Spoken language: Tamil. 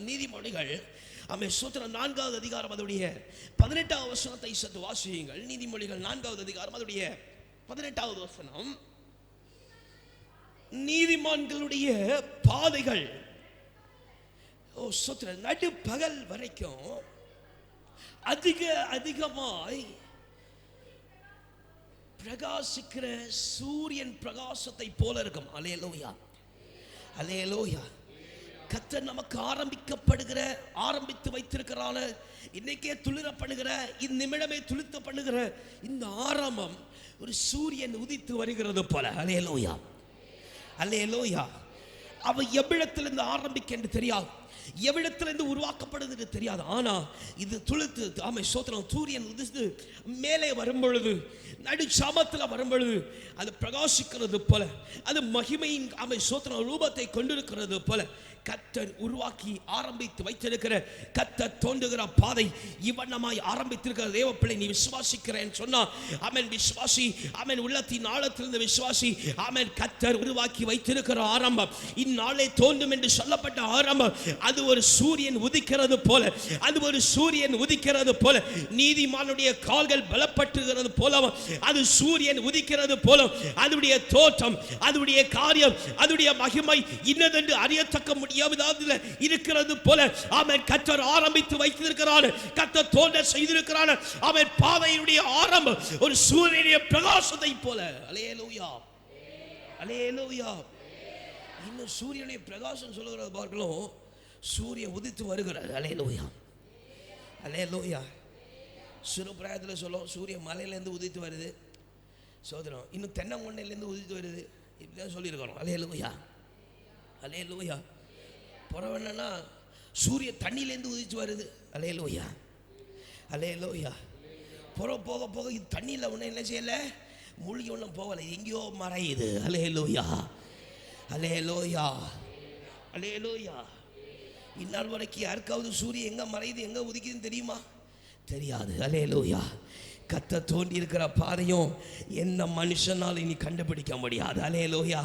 நீதிமொழிகள் சூத்திரம் 4வது அதிகாரம் அதோடைய 18வது வசனத்தை சற்று வாசியுங்கள். நீதிமொழிகள் 4வது அதிகாரம் அதோடைய 18வது வசனம். நீதிமான்களுடைய பாதைகள் நடு பகல் வரைக்கும் அதிகமாய் பிரகாசிக்கிற சூரியன் பிரகாசத்தை போல இருக்கும். அல்லேலூயா, அல்லேலூயா. கர்த்தர் நமக்கு ஆரம்பித்து வைத்திருக்கிறான இன்னைக்கே துளிரப்படுகிற இந்நிமிடமே துளிர்த்த பண்ணுகிற இந்த ஆரம்பம் ஒரு சூரியன் உதித்து வருகிறது போல. அல்லேலூயா, அல்லேலூயா. அவ எவ்விடத்திலிருந்து ஆரம்பிக்க என்று தெரியாது, எவ்விடத்திலிருந்து உருவாக்கப்படுது தெரியாது. ஆனா இது துளிர்த்து சோத்திரம் சூரியன் உதித்து மேலே வரும் பொழுது, நடு சாமத்தில் வரும் பொழுது அது பிரகாசிக்கிறது போல, அது மகிமையின் சோத்திரம் ரூபத்தை கொண்டிருக்கிறது போல கர்த்தர் உருவாக்கி ஆரம்பித்து வைத்திருக்கிற, கர்த்தர் தோன்றுகிற பாதை இவ்வண்ணமாய் ஆரம்பித்திருக்கிற தேவ பிள்ளை, நீ விசுவாசிக்கிறேன்னு சொன்னா ஆமென், விசுவாசி. ஆமென், உள்ளத்தின் ஆழத்திலிருந்து விசுவாசி. ஆமென், கர்த்தர் உருவாக்கி வைத்திருக்கிற ஆரம்பம், இந்நாளே தோன்றும் என்று சொல்லப்பட்ட ஆரம்பம், அது ஒரு சூரியன் உதிக்கிறது போல, அது ஒரு சூரியன் உதிக்கிறது போல, நீதிமானுடைய கால்கள் பலப்பட்டுகிறது போல அது சூரியன் உதிக்கிறது போல, அதுடைய தோற்றம், அதுடைய காரியம், அதுடைய மகிமை இன்னதென்று அறியத்தக்க முடியாதது இருக்கிறது போல. ஆமென், கர்த்தர் ஆரம்பித்து வைத்திருக்கிறார், கர்த்தர் தோன்ற செய்திருக்கிறார். ஆமென், பாதையுடைய ஆரம்பம் ஒரு சூரியனுடைய பிரகாசத்தை போல. அல்லேலூயா, அல்லேலூயா. இன்னும் சூரியனுடைய பிரகாசம் சொல்லுகிறது பார்க்கலாம், சூரியன் உதித்து வருகிறார். அல்லேலூயா, அல்லேலூயா. சிறு பிராயத்தில் சொல்லும், சூரியன் மலையிலேருந்து உதித்து வருது சோதரம், இன்னும் தென்னங்கொண்டையிலேருந்து உதித்து வருது, இப்படிதான் சொல்லியிருக்கிறோம். அல்லேலூயா, அல்லேலூயா. புறம் என்னன்னா சூரிய தண்ணியிலேருந்து உதித்து வருது. அல்லேலூயா, அல்லேலூயா. புறம் போக போக இது தண்ணியில் ஒன்றும் என்ன செய்யலை, மூழ்கி ஒன்றும் போகலை, எங்கேயோ மறையுது. அல்லேலூயா, அல்லேலூயா, அல்லேலூயா. இந்நாள் வரைக்கும் யாருக்காவது சூரியன் எங்கே மறையுது எங்கே உதிக்குதுன்னு தெரியுமா? தெரியாது. அல்லேலூயா. கர்த்தர் தோண்டி இருக்கிற பாதையும் எந்த மனுஷனாலும் இனி கண்டுபிடிக்க முடியாது. அல்லேலூயா.